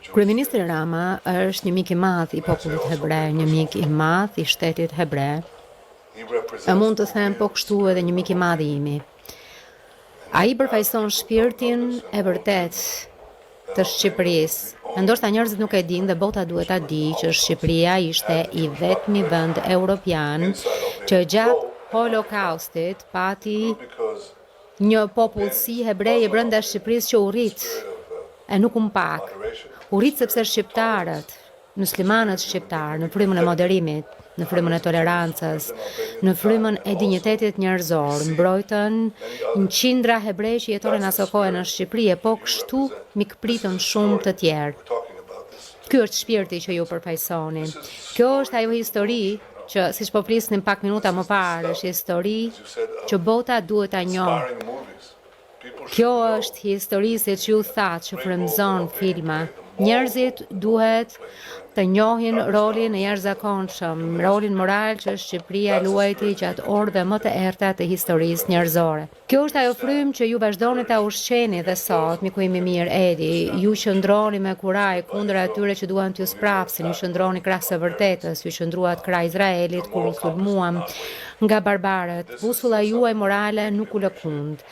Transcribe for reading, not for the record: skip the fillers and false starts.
Kryeministri Rama është një mik I madh I popullit hebre, një mik I madh I shtetit hebre. E mund të them po kështu edhe një mik I madh I imi. Ai përfaqëson shpirtin e vërtet të Shqipërisë. Ndoshta njerëzit nuk e dinë dhe bota duhet ta di që Shqipëria ishte I vetmi vend europian që gjatë Holokaustit pati një popullsi hebreje brenda Shqipërisë që u rrit e nuk pak. U rrit sepse shqiptarët, muslimanët shqiptar në frymën e moderimit, në frymën e tolerancës, në frymën e dinjitetit njerëzor, mbrojtën një qindra hebrej që jetonin aso kohë në Shqipëri e po kështu mikpritën shumë të tjerë. Ky është shpirti që ju përfaqësoni. Kjo është ajo histori që siç po flisnim pak minuta më parë, është histori që bota duhet ta njohë. Kjo është histori siç ju thatë që frymëzon filma. Njerëzit duhet të njohin rolin e jashtëzakonshëm, rolin moral që Shqipëria luajti gjatë orëve më të errta të historisë njerëzore. Kjo është ajo frymë që ju vazhdoni ta ushqeni dhe sot, miku im I mirë Edi, ju qëndroni me kuraj kundër atyre që duan t'ju sprapsin, ju qëndroni krah së vërtetës, ju qëndruat krah Izraelit kur u sulmuam nga barbarët. Busulla juaj morale nuk u lë kund.